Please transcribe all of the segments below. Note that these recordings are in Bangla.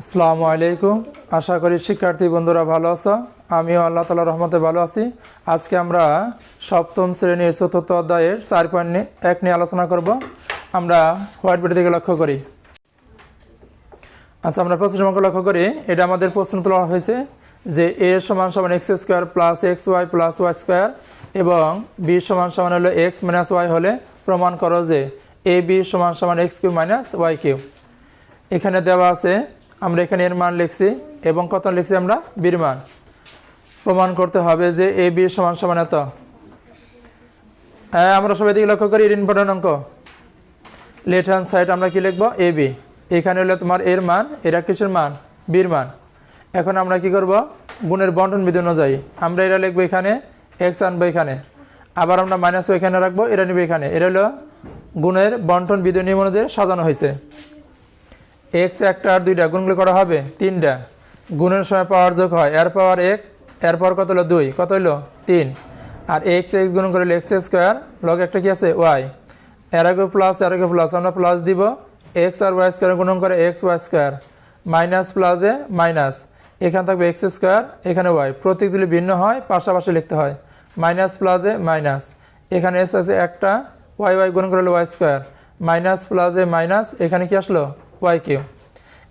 আসসালামু আলাইকুম। আশা করি শিক্ষার্থী বন্ধুরা ভালো আছো। আমিও আল্লাহ তাআলার রহমতে ভালো আছি। আজকে আমরা সপ্তম শ্রেণীর চতুর্থ অধ্যায়ের 4.1 নিয়ে আলোচনা করব। আমরা হোয়াইট বোর্ডের দিকে লক্ষ্য করি। আচ্ছা, আমরা প্রশ্ন সংখ্যা লক্ষ্য করি। এটা আমাদের প্রশ্ন তোলা হয়েছে যে a সমান সমান x square plus xy plus y square এবং b সমান সমান হলো x মাইনাস y হলে প্রমাণ করো যে ab সমান সমান x cube minus y cube. এখানে দেওয়া আছে, আমরা এখানে এর মান লিখছি এবং কত লিখছি আমরা বির মান। প্রমাণ করতে হবে যে এ বি সমান সমান এত। আমরা সবাই দিকে লক্ষ্য করি, ইম্পর্টেন্ট অঙ্ক। লেফট হ্যান্ড সাইড আমরা কি লিখবো এ বি। এখানে হলো তোমার এর মান, এরা কিসের মান বির মান। এখন আমরা কি করব, গুণের বন্টন বিধি অনুযায়ী আমরা এরা লিখবো এখানে, এক্স আনবো এখানে, আবার আমরা মাইনাস এখানে রাখবো, এরা নিবে এখানে। এরা হলো গুণের বন্টন বিধি নিয়ম অনুযায়ী সাজানো হয়েছে। এক্স একটা আর দুইটা গুণগুলো করা হবে তিনটা। গুণের সময় পাওয়ার যোগ হয়, এর পাওয়ার এক, এর পাওয়ার কত হলো দুই, কত হলো তিন। আর এক্স এক্স গুণ করলে এক্স স্কোয়ার, লগ একটা কি আছে ওয়াই, এর আগে প্লাস এর আগে প্লাস, আমরা প্লাস দিব। এক্স আর ওয়াই স্কোয়ার গুণন করে এক্স ওয়াই স্কোয়ার, মাইনাস প্লাসে মাইনাস, এখানে থাকবে এক্স স্কোয়ার, এখানে ওয়াই। প্রতীক যদি ভিন্ন হয় পাশাপাশি লিখতে হয়, মাইনাস প্লাসে মাইনাস, এখানে এস আছে একটা, ওয়াই ওয়াই গুণ করলে ওয়াই স্কোয়ার, মাইনাস প্লাসে মাইনাস, এখানে কি আসলো ওয়াই কিউ।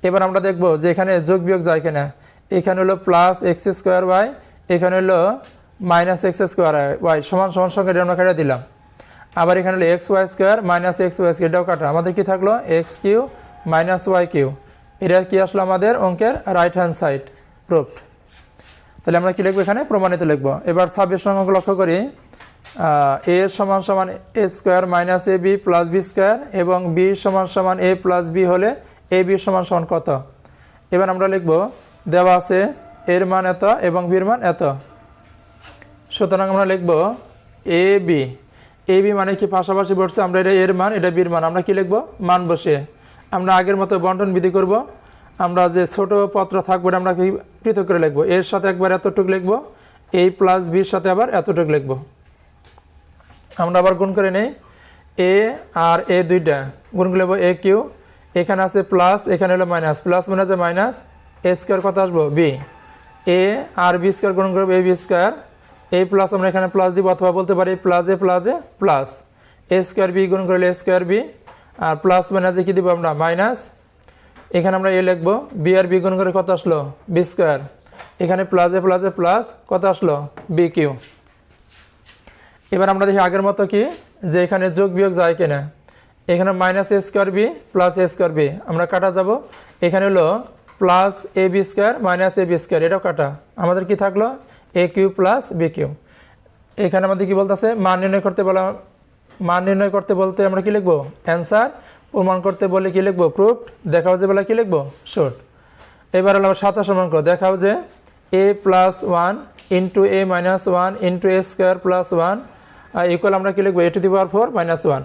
এবার আমরা দেখব যে এখানে যোগ বিয়োগ যায় কিনা। এখানে হলো প্লাস এক্স স্কোয়ার ওয়াই, এখানে হলো মাইনাস এক্স স্কোয়ার ওয়াই, সমান সমান সংখ্যা আমরা কাটা দিলাম। আবার এখানে হলো X Y square minus X Y square, এটাও কাটা। আমাদের কি থাকলো X cube minus Y cube. এটা কি আসলো আমাদের অঙ্কের রাইট হ্যান্ড সাইড প্রুফড। তাহলে আমরা কি লিখবো এখানে প্রমাণিত লিখবো। এবার 26 অঙ্ক লক্ষ্য করি। এ সমান সমান এ square minus A B plus B square এবং বি সমান সমান এ প্লাস বি হলে এ বি সমান সমান কত। এবার আমরা লিখব, দেওয়া আছে এর মান এত এবং বির মান এত। সুতরাং আমরা লিখব এ বি। এ বি মানে কি পাশাপাশি বসছে, আমরা এটা এর মান এটা বির মান, আমরা কি লিখব মান বসে। আমরা আগের মতো বন্টন বিধি করব। আমরা যে ছোট পত্র থাকবে আমরা কি পৃথক করে লিখবো। এর সাথে একবার এতটুক লিখবো, এ প্লাস বির সাথে আবার এতটুক লিখবো। আমরা আবার গুণ করে নেই, এ আর এ দুইটা গুণ করে নেবো এ কিউ, এখানে আছে প্লাস এখানে হলো মাইনাস, প্লাস মানে আছে মাইনাস, এ স্কোয়ার কত আসবো বি, এ আর বি স্কোয়ার গুণ করবো A B square, A plus আমরা এখানে প্লাস দিব অথবা বলতে পারি প্লাস এ প্লাস, এ স্কোয়ার বি গুণ করলে এ স্কোয়ার বি, আর প্লাস মাইনাসে কী দিব আমরা মাইনাস, এখানে আমরা এ লিখবো, বি আর বি গুণ করে কত আসলো বি স্কোয়ার, এখানে প্লাস এ প্লাস কত আসলো বি কিউ। এবার আমরা দেখি আগের মতো কি যে এখানে যোগ বিয়োগ যায় কিনা। এখানে মাইনাস এ স্কোয়ার বি প্লাস এ স্কোয়ার বি, আমরা কাটা যাব। এখানে হলো plus A B square minus A B square, এটাও কাটা। আমাদের কি থাকলো এ কিউ প্লাস বি কিউ। এখানে আমাদের কি বলতেছে মান নির্ণয় করতে বলা, মান নির্ণয় করতে বলতে আমরা কি লিখবো অ্যান্সার, প্রমাণ করতে বলে কি লিখবো প্রুফড, দেখাও যে বলে কি লিখবো শর্ট। এবার হলো 27 অঙ্ক, দেখাও যে a plus one into a minus one into a square plus one equal আমরা কি লিখবো a to the power 4 minus one.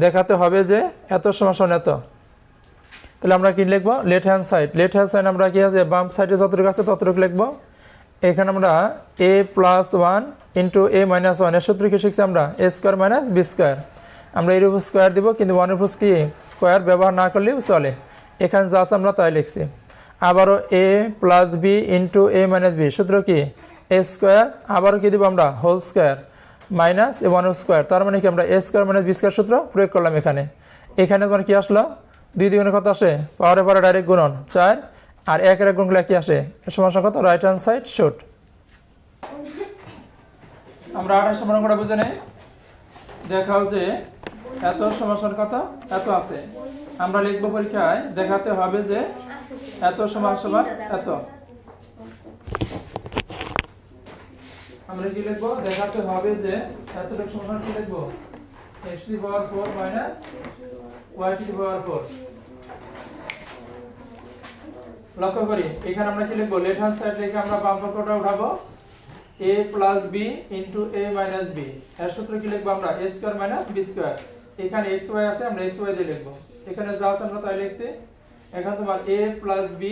দেখাতে হবে যে এত সমান এত। তাহলে আমরা কি লিখবো left hand side, left hand side আমরা কি আছে বাম সাইডে যতটুকু আছে ততটুকু লিখবো। এখানে আমরা এ plus one into a minus one, এর সূত্র কি শিখছি আমরা এ স্কোয়ার মাইনাস বি স্কোয়ার। আমরা এর উপর স্কোয়ার দিব, কিন্তু ওয়ানের উপর কি স্কোয়ার ব্যবহার না করলেও চলে। এখানে যা আছে আমরা তাই লিখছি। আবারও এ plus B into a minus B, সূত্র কি এ স্কোয়ার, আবারও কি দিব আমরা হোল স্কোয়ার মাইনাস এ ওয়ান স্কোয়ার। তার মানে কি আমরা এ স্কোয়ার মাইনাস বি স্কোয়ার সূত্র প্রয়োগ করলাম এখানে। এখানে তোমার কি আসলো দুই দ্বিগুণে কত আসে, পাওয়ারে পাওয়ারে ডাইরেক্ট গুণন 4, আর একের এক গুণ করলে কি আসে সমস্যা কত রাইট হ্যান্ড সাইড শর্ট। আমরা 28 নম্বর অঙ্কটা বুঝে নেই। দেখাও যে এত সমস্যার কত এত আছে। আমরা লিখবো পরীক্ষায় দেখাতে হবে যে এত সমান এত। আমরা কি লিখবো দেখাতে হবে যে এতটুকু সমান কি লিখবো x to the power 4 minus y to the power 4। লক্ষ্য করি এখানে আমরা কি লিখবো লেফট হ্যান্ড সাইড লিখে আমরা বাম পক্ষটা উঠাবো a plus b into a minus b, এর সূত্র কি লিখবো আমরা a square minus b square. এখানে x y আছে আমরা x y দিয়ে লিখবো, এখানে যা আছে আমরা তাই লিখছি। এখন তোমার a plus b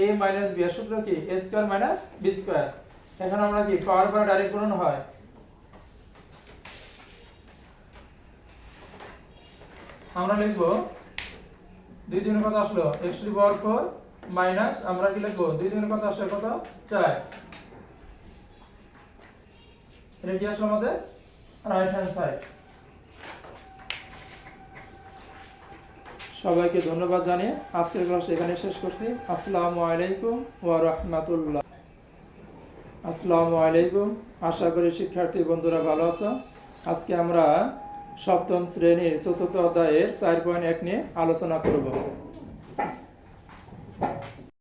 a minus b, এর সূত্র কি a square minus b square. এখন আমরা কি পাওয়ার পাওয়ার ডাইরেক্ট গুণন হয়, আমরা লিখবো দুই দ্বিগুণে কত আসলো x to the power 4 minus আমরা কি লিখবো 2 দুগুণে কত আসে কত 4। এটা কি আসলে আমাদের রাইট হ্যান্ড সাইড। সবাইকে ধন্যবাদ জানিয়ে আজকের ক্লাস এখানে শেষ করছি। আসসালামু আলাইকুম ওয়া রাহমাতুল্লাহ। আসসালামু আলাইকুম। আশা করি শিক্ষার্থী বন্ধুরা ভালো আছো। আজকে আমরা সপ্তম শ্রেণীর চতুর্থ অধ্যায়ের 4.1 নিয়ে আলোচনা করব।